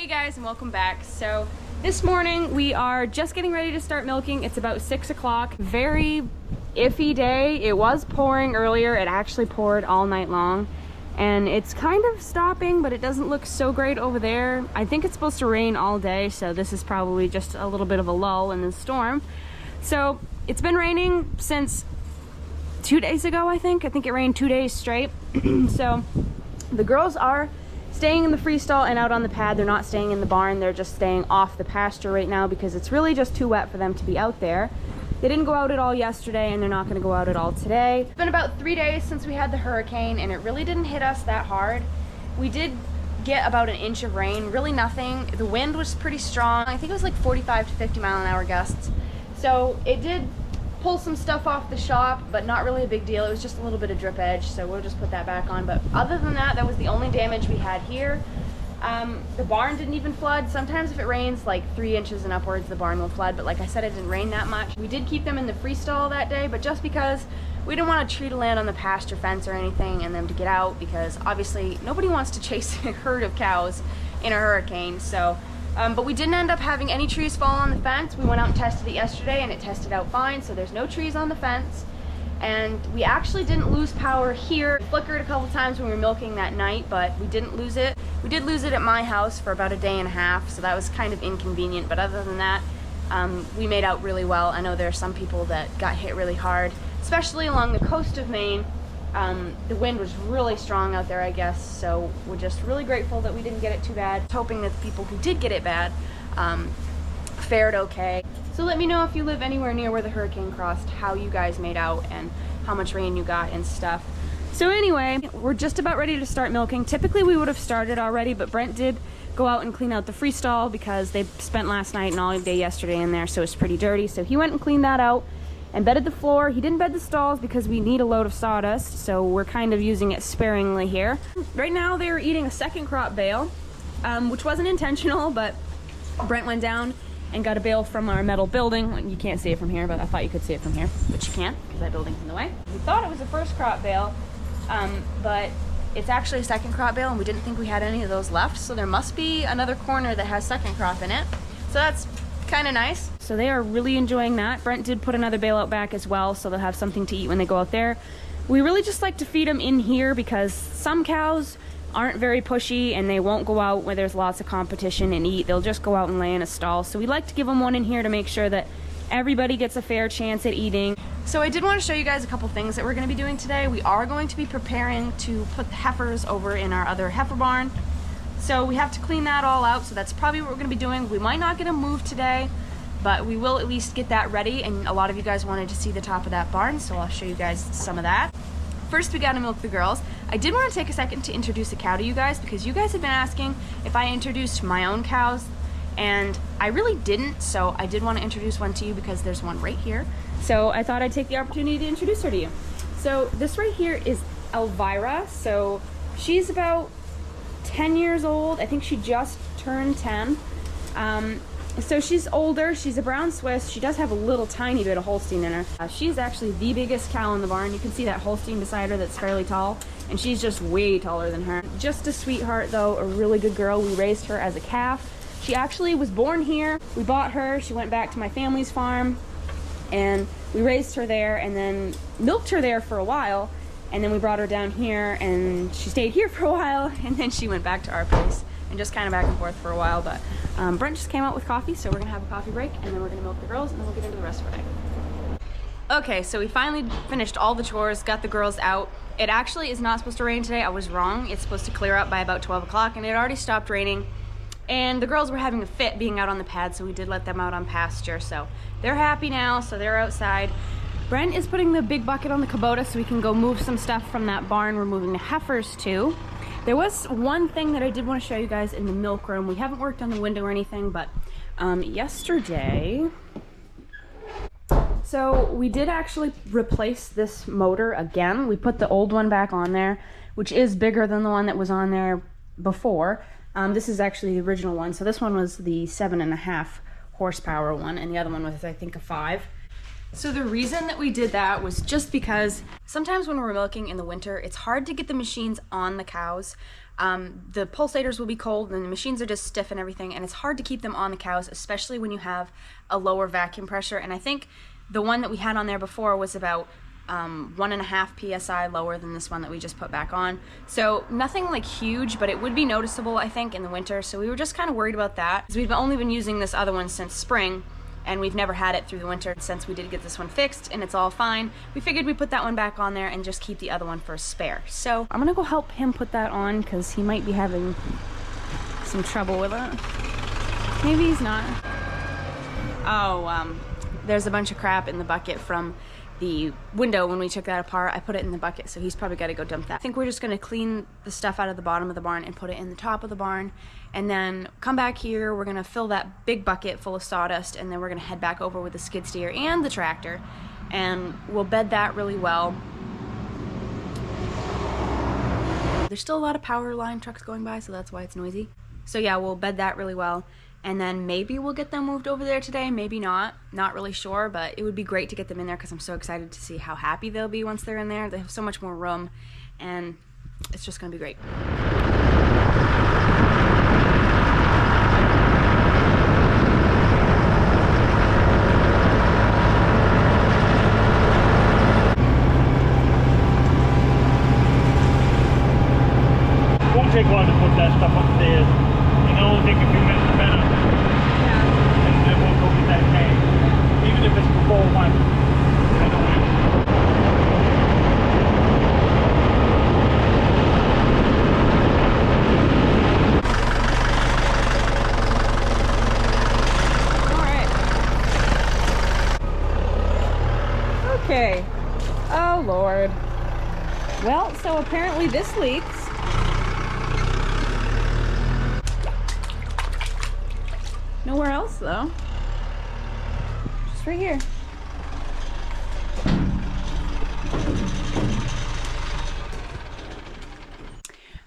Hey guys, and welcome back. So this morning we are just getting ready to start milking. It's about 6 o'clock. Very iffy day. It was pouring earlier. It actually poured all night long, and it's kind of stopping, but it doesn't look so great over there. I think it's supposed to rain all day, so this is probably just a little bit of a lull in the storm. So it's been raining since 2 days ago, I think it rained 2 days straight. So the girls are staying in the freestall and out on the pad. They're not staying in the barn. They're just staying off the pasture right now because it's really just too wet for them to be out there. They didn't go out at all yesterday, and they're not going to go out at all today. It's been about 3 days since we had the hurricane, and it really didn't hit us that hard. We did get about an inch of rain, really nothing. The wind was pretty strong. I think it was like 45 to 50 mile an hour gusts. So it did pull some stuff off the shop, but not really a big deal. It was just a little bit of drip edge, so we'll just put that back on. But other than that, that was the only damage we had here. The barn didn't even flood. Sometimes if it rains like 3 inches and upwards, the barn will flood, but like I said, it didn't rain that much. We did keep them in the freestall that day, but just because we didn't want a tree to land on the pasture fence or anything and them to get out, because obviously nobody wants to chase a herd of cows in a hurricane. So but we didn't end up having any trees fall on the fence. We went out and tested it yesterday, and it tested out fine, so there's no trees on the fence. And we actually didn't lose power here. It flickered a couple times when we were milking that night, but we didn't lose it. We did lose it at my house for about a day and a half, so that was kind of inconvenient, but other than that, we made out really well. I know there are some people that got hit really hard, especially along the coast of Maine. The wind was really strong out there, I guess, so we're just really grateful that we didn't get it too bad. Hoping that the people who did get it bad fared okay. So let me know if you live anywhere near where the hurricane crossed, how you guys made out and how much rain you got and stuff. So anyway, we're just about ready to start milking. Typically we would have started already, but Brent did go out and clean out the freestall because they spent last night and all day yesterday in there, so it's pretty dirty. So he went and cleaned that out and bedded the floor. He didn't bed the stalls because we need a load of sawdust, so we're kind of using it sparingly here. Right now they're eating a second crop bale, which wasn't intentional, but Brent went down and got a bale from our metal building. You can't see it from here, but I thought you could see it from here, but you can't because that building's in the way. We thought it was a first crop bale, but it's actually a second crop bale, and we didn't think we had any of those left, so there must be another corner that has second crop in it. So that's kind of nice. So they are really enjoying that. Brent did put another bale out back as well, so they'll have something to eat when they go out there. We really just like to feed them in here because some cows aren't very pushy and they won't go out where there's lots of competition and eat. They'll just go out and lay in a stall. So we like to give them one in here to make sure that everybody gets a fair chance at eating. So I did want to show you guys a couple things that we're going to be doing today. We are going to be preparing to put the heifers over in our other heifer barn. So we have to clean that all out, so that's probably what we're going to be doing. We might not get a move today, but we will at least get that ready, and a lot of you guys wanted to see the top of that barn, so I'll show you guys some of that. First, we gotta milk the girls. I did want to take a second to introduce a cow to you guys because you guys have been asking if I introduced my own cows, and I really didn't, so I did want to introduce one to you because there's one right here. So I thought I'd take the opportunity to introduce her to you. So this right here is Elvira. So she's about 10 years old. I think she just turned 10. So she's older. She's a brown Swiss. She does have a little tiny bit of Holstein in her. She's actually the biggest cow in the barn. You can see that Holstein beside her that's fairly tall, and she's just way taller than her. Just a sweetheart though, a really good girl. We raised her as a calf. She actually was born here. We bought her. She went back to my family's farm, and we raised her there and then milked her there for a while. And then we brought her down here, and she stayed here for a while, and then she went back to our place and just kind of back and forth for a while. But Brent just came out with coffee, so we're gonna have a coffee break, and then we're gonna milk the girls, and then we'll get into the rest of our day. Okay, so we finally finished all the chores, got the girls out. It actually is not supposed to rain today. I was wrong. It's supposed to clear up by about 12 o'clock, and it already stopped raining. And the girls were having a fit being out on the pad, so we did let them out on pasture. So they're happy now, so they're outside. Brent is putting the big bucket on the Kubota so we can go move some stuff from that barn we're moving the heifers to. There was one thing that I did want to show you guys in the milk room. We haven't worked on the window or anything, but yesterday, so we did actually replace this motor again. We put the old one back on there, which is bigger than the one that was on there before. This is actually the original one. So this one was the 7.5 horsepower one, and the other one was, I think, a 5. So the reason that we did that was just because sometimes when we're milking in the winter, it's hard to get the machines on the cows. The pulsators will be cold and the machines are just stiff and everything, and it's hard to keep them on the cows, especially when you have a lower vacuum pressure. And I think the one that we had on there before was about 1.5 psi lower than this one that we just put back on. So nothing like huge, but it would be noticeable, I think, in the winter. So we were just kind of worried about that, because we've only been using this other one since spring, and we've never had it through the winter since we did get this one fixed, and it's all fine. We figured we'd put that one back on there and just keep the other one for a spare. So I'm gonna go help him put that on because he might be having some trouble with it. Maybe he's not. Oh, there's a bunch of crap in the bucket from the window when we took that apart. I put it in the bucket, so he's probably got to go dump that. I think we're just gonna clean the stuff out of the bottom of the barn and put it in the top of the barn, and then come back here. We're gonna fill that big bucket full of sawdust, and then we're gonna head back over with the skid steer and the tractor, and we'll bed that really well. There's still a lot of power line trucks going by, so that's why it's noisy. So yeah, we'll bed that really well. And then maybe we'll get them moved over there today, maybe not. Not really sure, but it would be great to get them in there because I'm so excited to see how happy they'll be once they're in there. They have so much more room, and it's just gonna be great. Won't take long to put that stuff upstairs. And it'll only take a few minutes to better. And then we'll go get that tank. Even if it's before 1. I don't know. All right. Okay. Oh, Lord. Well, so apparently this leaks. Nowhere else though. Just right here.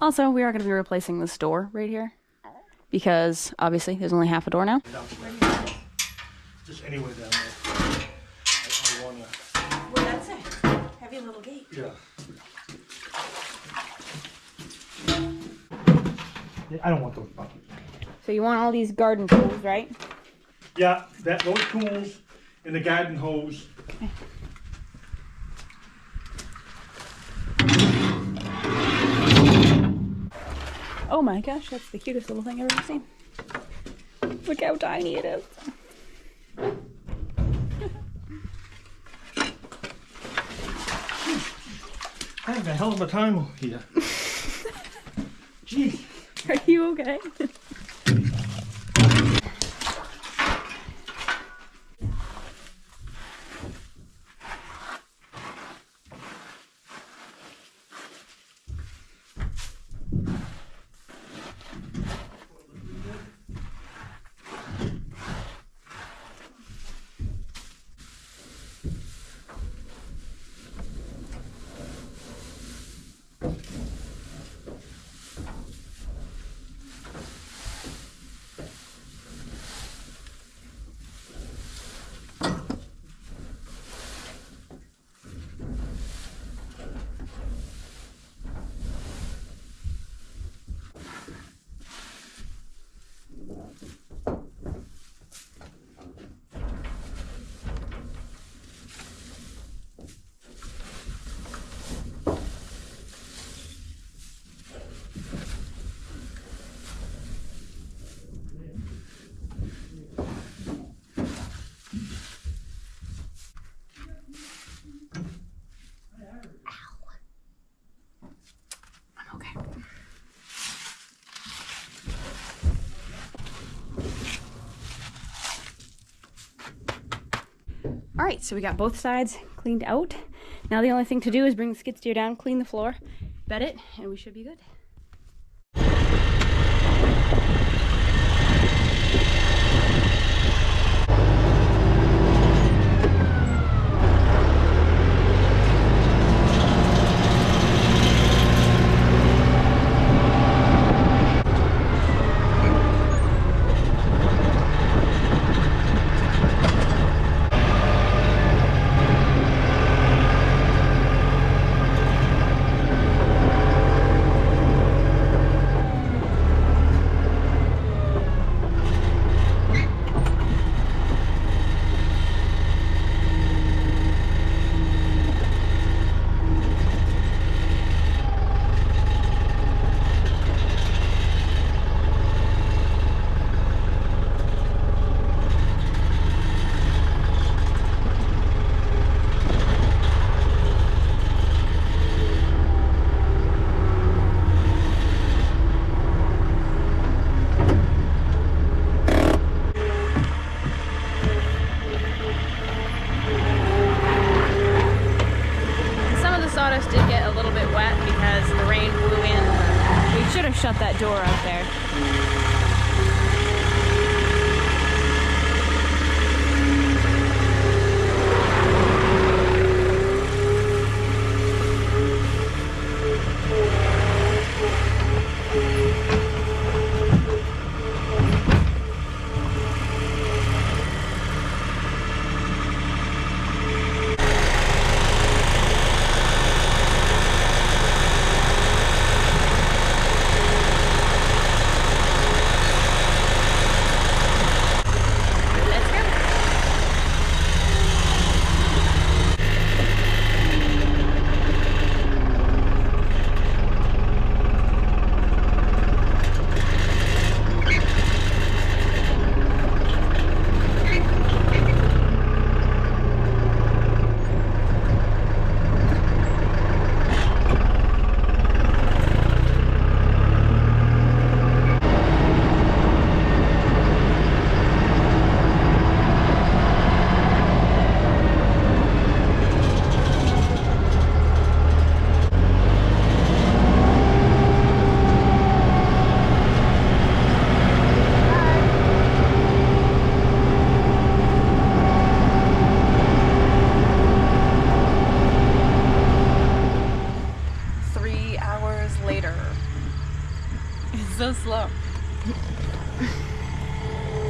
Also, we are going to be replacing this door right here because obviously there's only half a door now. Just anywhere down there. I wanna. Well, that's a heavy little gate. Yeah. I don't want those buckets. So you want all these garden tools, right? Yeah, those tools and the garden hose. Okay. Oh my gosh, that's the cutest little thing I've ever seen. Look how tiny it is. I have a hell of a time here. Jeez. Are you okay? All right, so we got both sides cleaned out. Now the only thing to do is bring the skid steer down, clean the floor, bed it, and we should be good.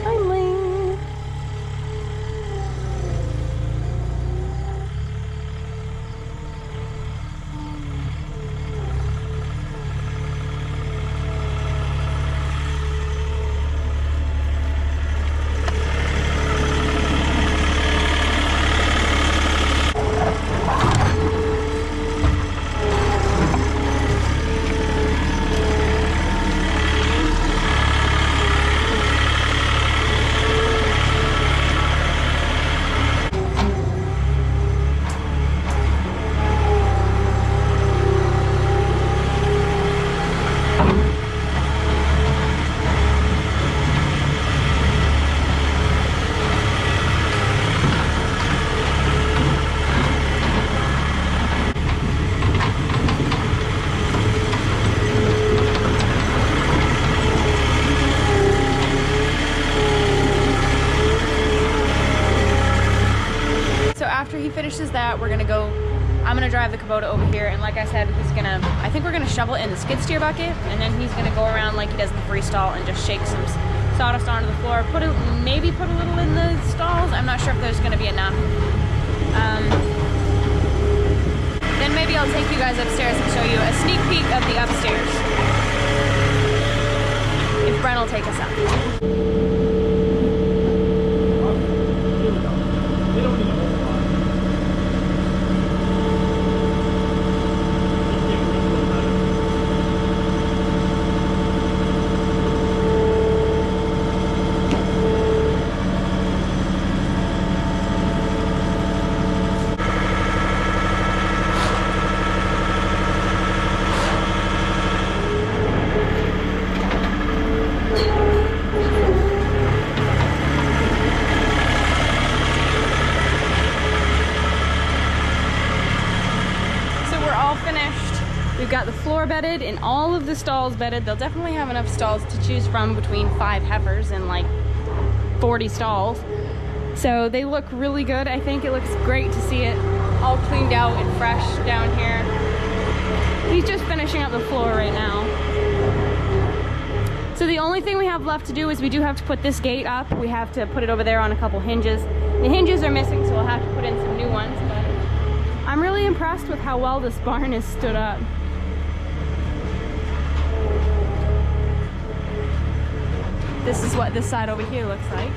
Finally. After he finishes that, we're gonna go, I'm gonna drive the Kubota over here, and like I said, I think we're gonna shovel it in the skid steer bucket, and then he's gonna go around like he does in the freestall and just shake some sawdust onto the floor, maybe put a little in the stalls. I'm not sure if there's gonna be enough. Then maybe I'll take you guys upstairs and show you a sneak peek of the upstairs. If Brent will take us up. We've got the floor bedded and all of the stalls bedded. They'll definitely have enough stalls to choose from between 5 heifers and like 40 stalls. So they look really good. I think it looks great to see it all cleaned out and fresh down here. He's just finishing up the floor right now. So the only thing we have left to do is we do have to put this gate up. We have to put it over there on a couple hinges. The hinges are missing, so we'll have to put in some new ones. But I'm really impressed with how well this barn is stood up. This is what this side over here looks like.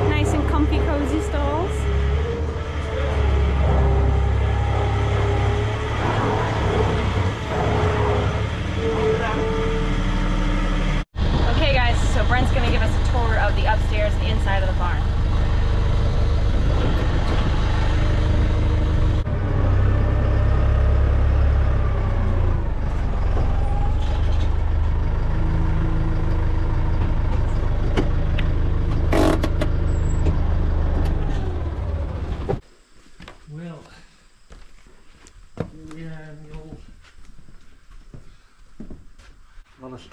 Nice and comfy, cozy stalls. Okay guys, so Brent's gonna give us a tour of the upstairs and inside of the barn.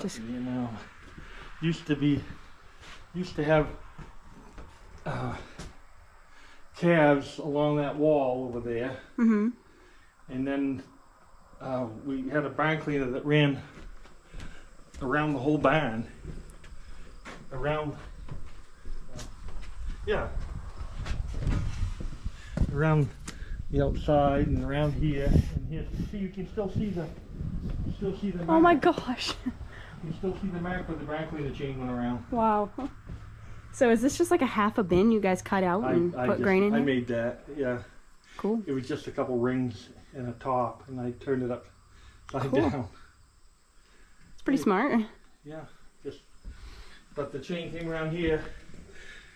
Just, you know, used to have calves along that wall over there. Mm-hmm. And then we had a barn cleaner that ran around the whole barn, around the outside and around here and here. See, you can still see the mark. Oh my gosh. You can still see the mark where the barn cleaner chain went around. Wow. So is this just like a half a bin you guys cut out and put grain in? I made that, yeah. Cool. It was just a couple rings and a top, and I turned it upside down. It's pretty smart. Yeah, but the chain came around here,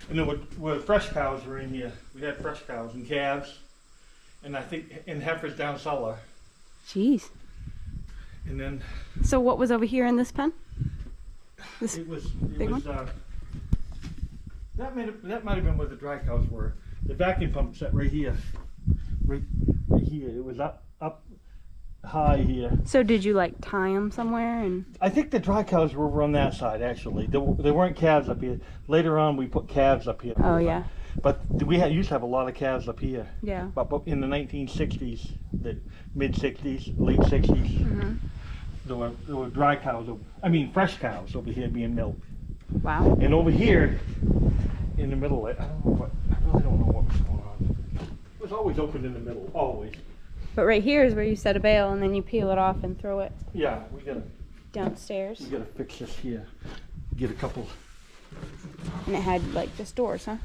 and then where fresh cows were in here. We had fresh cows and calves, and I think and heifers down cellar. Jeez. And then. So what was over here in this pen? That might have been where the dry cows were. The vacuum pump set right here, right here. It was up high here. So did you like tie them somewhere? And I think the dry cows were over on that side actually. There weren't calves up here. Later on we put calves up here. Oh yeah. But we used to have a lot of calves up here. Yeah. But in the 1960s, the mid 60s, late 60s, there were dry cows, fresh cows over here being milked. Wow. And over here, in the middle, I really don't know what was going on. It was always open in the middle, always. But right here is where you set a bale and then you peel it off and throw it Yeah, we downstairs. gotta fix this here. Get a couple. And it had like just doors, huh?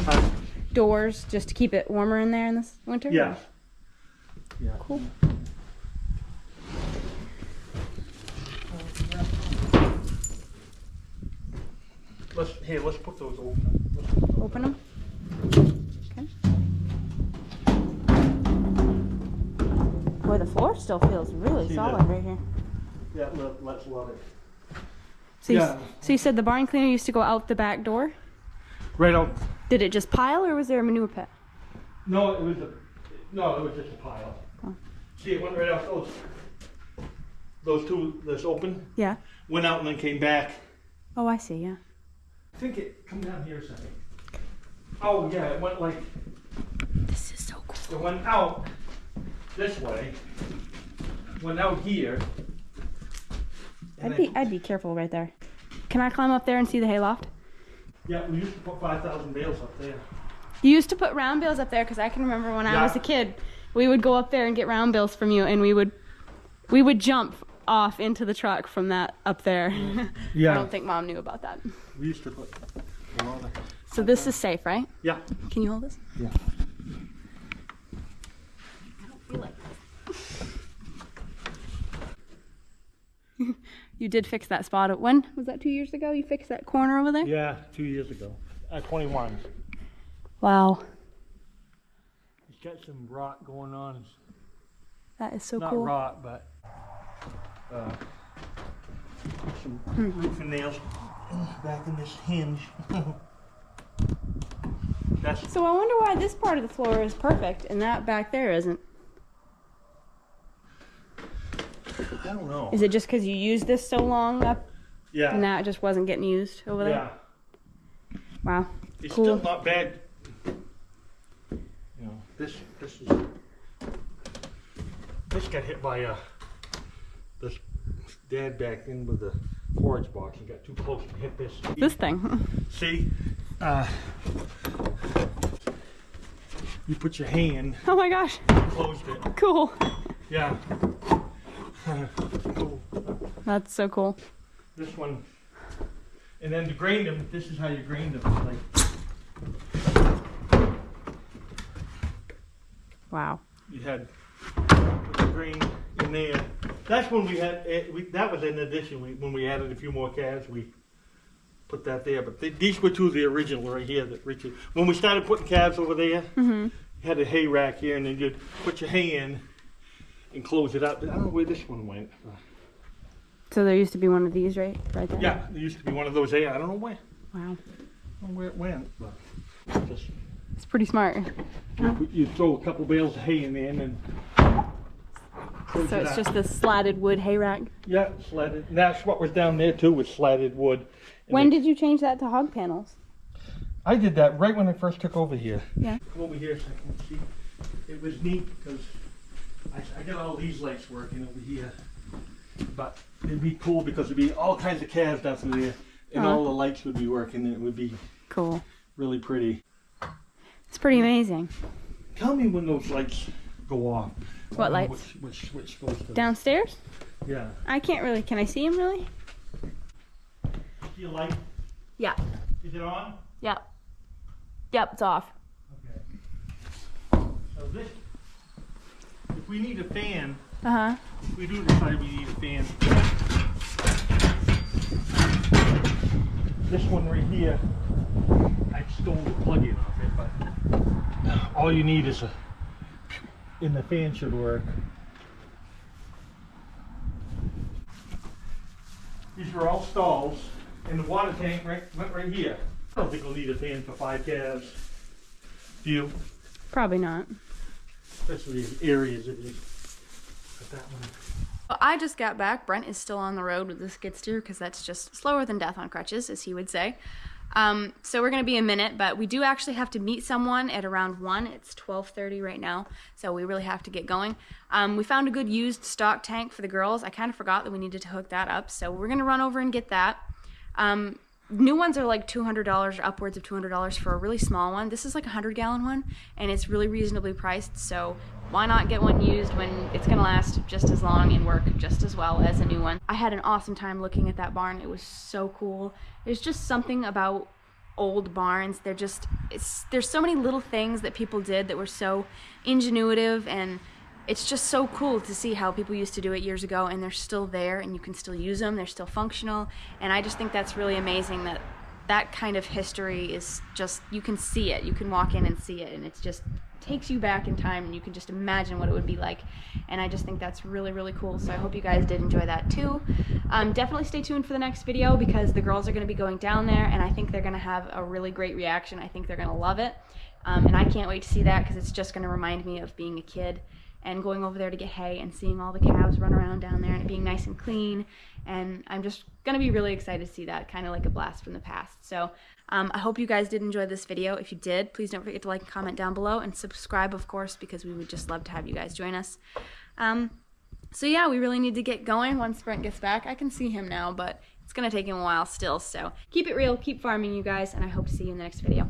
Uh, Doors just to keep it warmer in there in this winter? yeah. Yeah. Cool. Let's put those open. Open them. Okay. Boy, the floor still feels really See solid that? right here. Yeah, let's let it. So you, Yeah. so you said the barn cleaner used to go out the back door? Right out. Did it just pile or was there a manure pit? No, it was just a pile. Oh. See, it went right out those two that's open. Yeah. Went out and then came back. Oh, I see, yeah. I think come down here a second. Oh yeah, it went like, This is so cool. it went out this way, went out here. and then- I'd be careful right there. Can I climb up there and see the hayloft? Yeah, we used to put 5,000 bales up there. You used to put round bales up there because I can remember when I was a kid, we would go up there and get round bales from you, and we would jump off into the truck from that up there. Yeah. I don't think Mom knew about that. We used to put a lot of. So this is safe, right? Yeah. Can you hold this? Yeah. I don't feel like this. You did fix that spot. When was that? 2 years ago? You fixed that corner over there? Yeah, 2 years ago. 21. Wow, It's got some rot going on. that is so Not cool. rot, but some roofing nails back in this hinge. That's So I wonder why this part of the floor is perfect and that back there isn't. I don't know. Is it just because you used this so long up Yeah. and that just wasn't getting used over there? Yeah. Wow. It's Cool. still not bad. You know, this got hit by this dad back in with the forage box and got too close and hit this. This thing. See, you put your hand, Oh my gosh. closed it. Cool. Yeah. Cool. That's so cool. This one, and then to grind them, this is how you grind them. Like Wow. you had the grain in there. That's when we had. That was in addition. When we added a few more calves, we put that there. But these were two of the original right here that Richard. When we started putting calves over there, you had a hay rack here, and then you'd put your hay in and close it up. I don't know where this one went. So there used to be one of these right there? Yeah, there used to be one of those there. I don't know where. Wow. I don't know where it went. But just, It's pretty smart. you throw a couple bales of hay in there and then. Close So it it's up. just this slatted wood hay rack. Yeah, slatted. And that's what was down there too, was slatted wood. And When did you change that to hog panels? I did that right when I first took over here. Yeah. Come over here a second. See, it was neat because I got all these lights working over here. But it'd be cool because there'd be all kinds of calves down through there, and all the lights would be working, and it would be Cool. really pretty. It's pretty amazing. Tell me when those lights go off. What I don't know lights? Which goes to. Downstairs? Yeah. I can't really. Can I see him really? See a light? Yeah. Is it on? Yep. Yep, it's off. Okay. So this, if we need a fan, Uh-huh. if we do decide we need a fan, this one right here, I stole the plug-in off it, but all you need is and the fan should work. These are all stalls, and the water tank went right here. I don't think we'll need a fan for 5 calves. Do you? Probably not. Especially the areas it is. But that one. Well, I just got back. Brent is still on the road with the skid steer because that's just slower than death on crutches, as he would say. So we're gonna be a minute, but we do actually have to meet someone at around 1. It's 12:30 right now, so we really have to get going. We found a good used stock tank for the girls. I kind of forgot that we needed to hook that up, so we're gonna run over and get that. New ones are like $200 or upwards of $200 for a really small one. This is like a 100-gallon one, and it's really reasonably priced, so why not get one used when it's gonna last just as long and work just as well as a new one. I had an awesome time looking at that barn. It was so cool. There's just something about old barns. There's so many little things that people did that were so ingenuitive, and it's just so cool to see how people used to do it years ago, and they're still there and you can still use them. They're still functional, and I just think that's really amazing that that kind of history is just, you can see it. You can walk in and see it, and it's just takes you back in time, and you can just imagine what it would be like, and I just think that's really, really cool. So I hope you guys did enjoy that too. Definitely stay tuned for the next video, because the girls are going to be going down there, and I think they're going to have a really great reaction. I think they're going to love it, and I can't wait to see that, because it's just going to remind me of being a kid and going over there to get hay and seeing all the calves run around down there and it being nice and clean, and I'm just gonna be really excited to see that, kind of like a blast from the past. So I hope you guys did enjoy this video. If you did, please don't forget to like and comment down below, and subscribe, of course, because we would just love to have you guys join us. So yeah, we really need to get going once Brent gets back. I can see him now, but it's gonna take him a while still, so keep it real, keep farming, you guys, and I hope to see you in the next video.